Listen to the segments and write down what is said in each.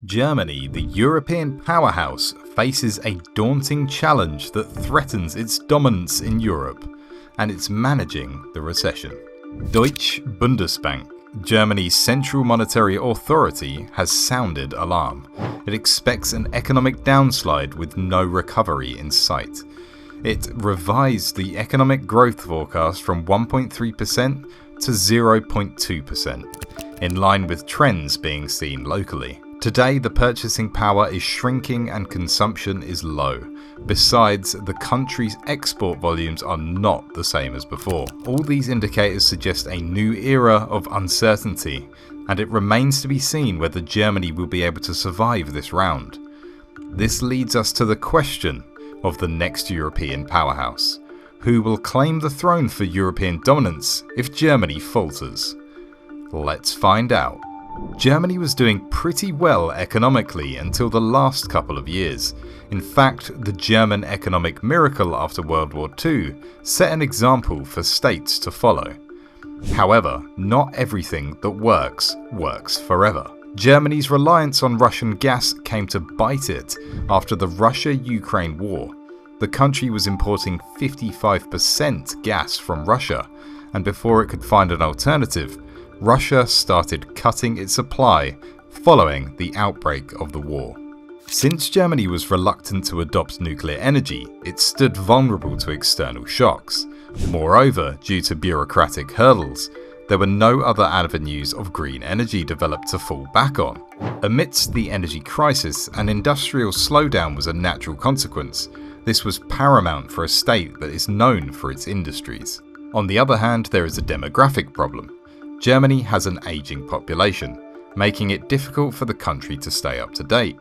Germany, the European powerhouse, faces a daunting challenge that threatens its dominance in Europe, and it's managing the recession. Deutsche Bundesbank, Germany's central monetary authority, has sounded alarm. It expects an economic downslide with no recovery in sight. It revised the economic growth forecast from 1.3% to 0.2%, in line with trends being seen locally. Today, the purchasing power is shrinking and consumption is low. Besides, the country's export volumes are not the same as before. All these indicators suggest a new era of uncertainty, and it remains to be seen whether Germany will be able to survive this round. This leads us to the question of the next European powerhouse. Who will claim the throne for European dominance if Germany falters? Let's find out. Germany was doing pretty well economically until the last couple of years. In fact, the German economic miracle after World War II set an example for states to follow. However, not everything that works forever. Germany's reliance on Russian gas came to bite it after the Russia-Ukraine war. The country was importing 55% gas from Russia, and before it could find an alternative, Russia started cutting its supply following the outbreak of the war. Since Germany was reluctant to adopt nuclear energy, it stood vulnerable to external shocks. Moreover, due to bureaucratic hurdles, there were no other avenues of green energy developed to fall back on. Amidst the energy crisis, an industrial slowdown was a natural consequence. This was paramount for a state that is known for its industries. On the other hand, there is a demographic problem. Germany has an aging population, making it difficult for the country to stay up to date.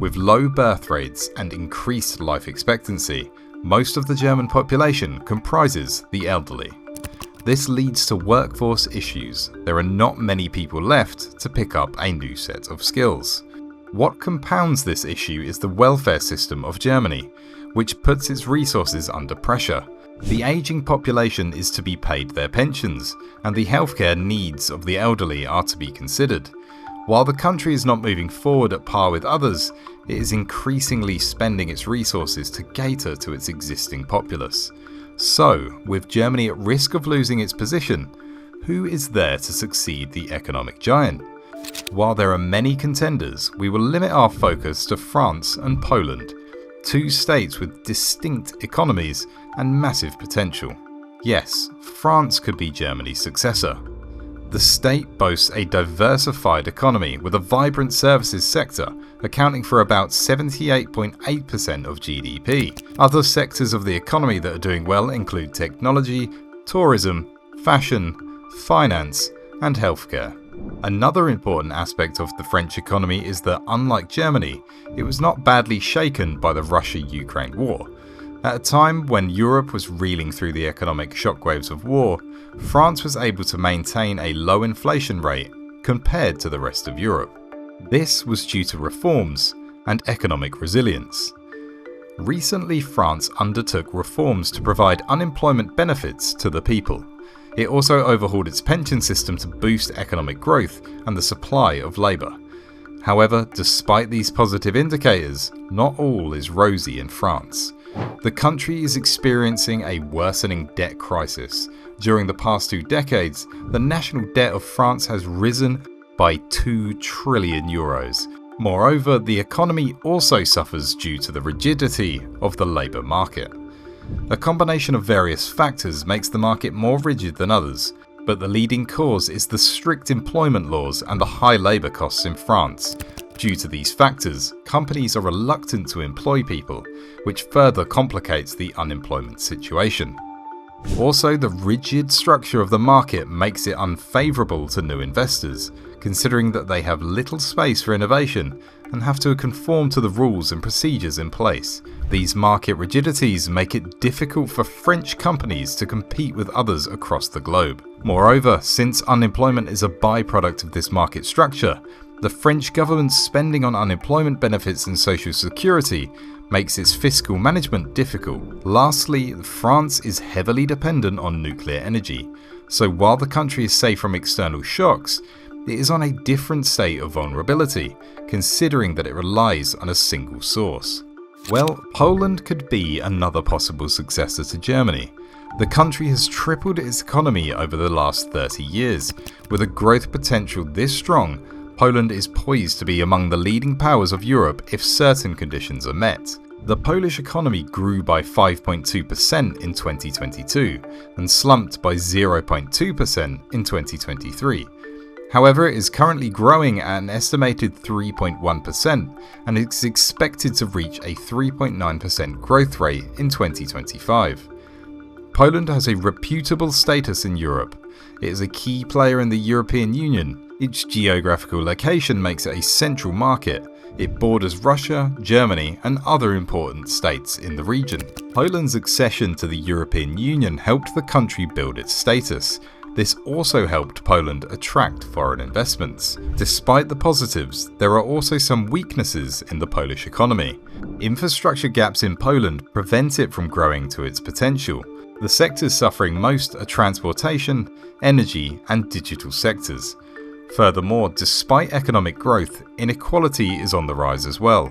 With low birth rates and increased life expectancy, most of the German population comprises the elderly. This leads to workforce issues. There are not many people left to pick up a new set of skills. What compounds this issue is the welfare system of Germany, which puts its resources under pressure. The aging population is to be paid their pensions, and the healthcare needs of the elderly are to be considered. While the country is not moving forward at par with others, it is increasingly spending its resources to cater to its existing populace. So, with Germany at risk of losing its position, who is there to succeed the economic giant? While there are many contenders, we will limit our focus to France and Poland, two states with distinct economies and massive potential. Yes, France could be Germany's successor. The state boasts a diversified economy with a vibrant services sector, accounting for about 78.8% of GDP. Other sectors of the economy that are doing well include technology, tourism, fashion, finance, and healthcare. Another important aspect of the French economy is that, unlike Germany, it was not badly shaken by the Russia-Ukraine war. At a time when Europe was reeling through the economic shockwaves of war, France was able to maintain a low inflation rate compared to the rest of Europe. This was due to reforms and economic resilience. Recently, France undertook reforms to provide unemployment benefits to the people. It also overhauled its pension system to boost economic growth and the supply of labour. However, despite these positive indicators, not all is rosy in France. The country is experiencing a worsening debt crisis. During the past 2 decades, the national debt of France has risen by 2 trillion euros. Moreover, the economy also suffers due to the rigidity of the labour market. A combination of various factors makes the market more rigid than others, but the leading cause is the strict employment laws and the high labour costs in France. Due to these factors, companies are reluctant to employ people, which further complicates the unemployment situation. Also, the rigid structure of the market makes it unfavourable to new investors, considering that they have little space for innovation and have to conform to the rules and procedures in place. These market rigidities make it difficult for French companies to compete with others across the globe. Moreover, since unemployment is a byproduct of this market structure, the French government's spending on unemployment benefits and social security makes its fiscal management difficult. Lastly, France is heavily dependent on nuclear energy, so while the country is safe from external shocks, it is on a different state of vulnerability, considering that it relies on a single source. Well, Poland could be another possible successor to Germany. The country has tripled its economy over the last 30 years. With a growth potential this strong, Poland is poised to be among the leading powers of Europe if certain conditions are met. The Polish economy grew by 5.2% in 2022 and slumped by 0.2% in 2023. However, it is currently growing at an estimated 3.1% and is expected to reach a 3.9% growth rate in 2025. Poland has a reputable status in Europe. It is a key player in the European Union. Its geographical location makes it a central market. It borders Russia, Germany, and other important states in the region. Poland's accession to the European Union helped the country build its status. This also helped Poland attract foreign investments. Despite the positives, there are also some weaknesses in the Polish economy. Infrastructure gaps in Poland prevent it from growing to its potential. The sectors suffering most are transportation, energy, and digital sectors. Furthermore, despite economic growth, inequality is on the rise as well.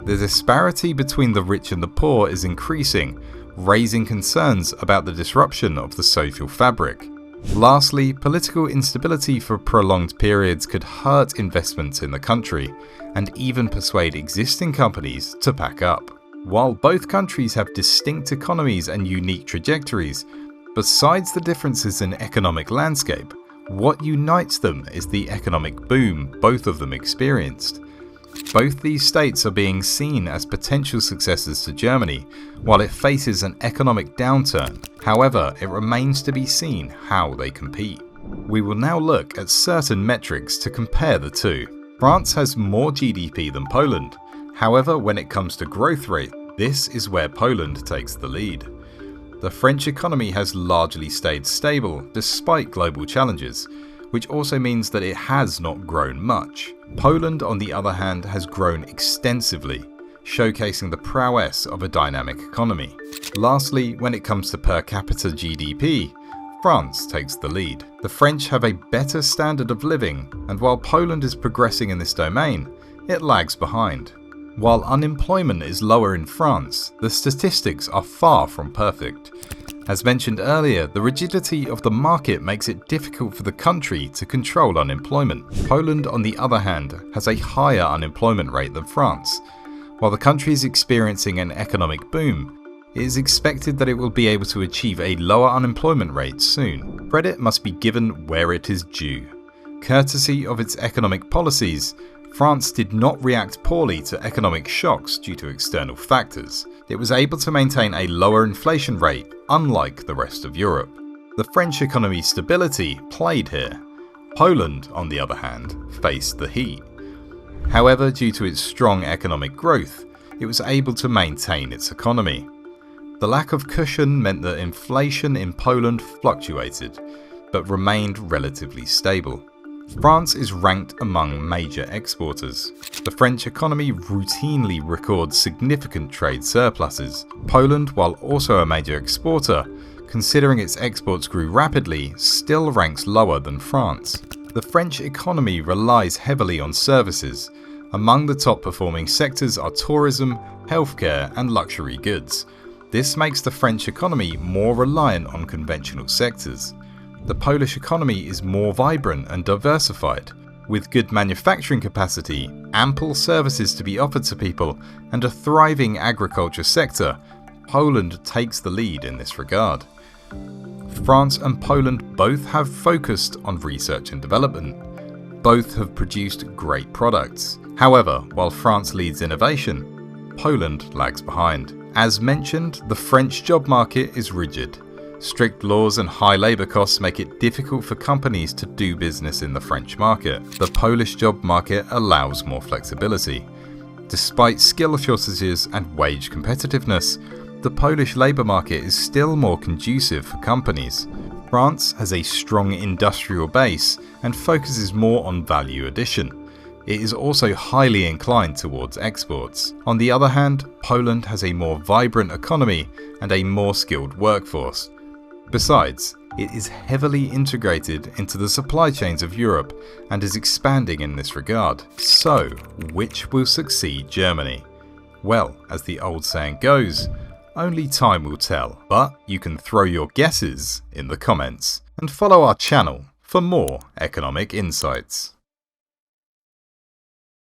The disparity between the rich and the poor is increasing, raising concerns about the disruption of the social fabric. Lastly, political instability for prolonged periods could hurt investments in the country and even persuade existing companies to pack up. While both countries have distinct economies and unique trajectories, besides the differences in economic landscape, what unites them is the economic boom both of them experienced. Both these states are being seen as potential successors to Germany, while it faces an economic downturn. However, it remains to be seen how they compete. We will now look at certain metrics to compare the two. France has more GDP than Poland. However, when it comes to growth rate, this is where Poland takes the lead. The French economy has largely stayed stable despite global challenges, which also means that it has not grown much. Poland, on the other hand, has grown extensively, showcasing the prowess of a dynamic economy. Lastly, when it comes to per capita GDP, France takes the lead. The French have a better standard of living, and while Poland is progressing in this domain, it lags behind. While unemployment is lower in France, the statistics are far from perfect. As mentioned earlier, the rigidity of the market makes it difficult for the country to control unemployment. Poland, on the other hand, has a higher unemployment rate than France. While the country is experiencing an economic boom, it is expected that it will be able to achieve a lower unemployment rate soon. Credit must be given where it is due. Courtesy of its economic policies, France did not react poorly to economic shocks due to external factors. It was able to maintain a lower inflation rate, unlike the rest of Europe. The French economy's stability played here. Poland, on the other hand, faced the heat. However, due to its strong economic growth, it was able to maintain its economy. The lack of cushion meant that inflation in Poland fluctuated, but remained relatively stable. France is ranked among major exporters. The French economy routinely records significant trade surpluses. Poland, while also a major exporter, considering its exports grew rapidly, still ranks lower than France. The French economy relies heavily on services. Among the top performing sectors are tourism, healthcare, and luxury goods. This makes the French economy more reliant on conventional sectors. The Polish economy is more vibrant and diversified, with good manufacturing capacity, ample services to be offered to people, and a thriving agriculture sector. Poland takes the lead in this regard. France and Poland both have focused on research and development. Both have produced great products. However, while France leads innovation, Poland lags behind. As mentioned, the French job market is rigid. Strict laws and high labour costs make it difficult for companies to do business in the French market. The Polish job market allows more flexibility. Despite skill shortages and wage competitiveness, the Polish labour market is still more conducive for companies. France has a strong industrial base and focuses more on value addition. It is also highly inclined towards exports. On the other hand, Poland has a more vibrant economy and a more skilled workforce. Besides, It is heavily integrated into the supply chains of Europe and is expanding in this regard. So, which will succeed Germany? Well, as the old saying goes, only time will tell, but you can throw your guesses in the comments and follow our channel for more economic insights.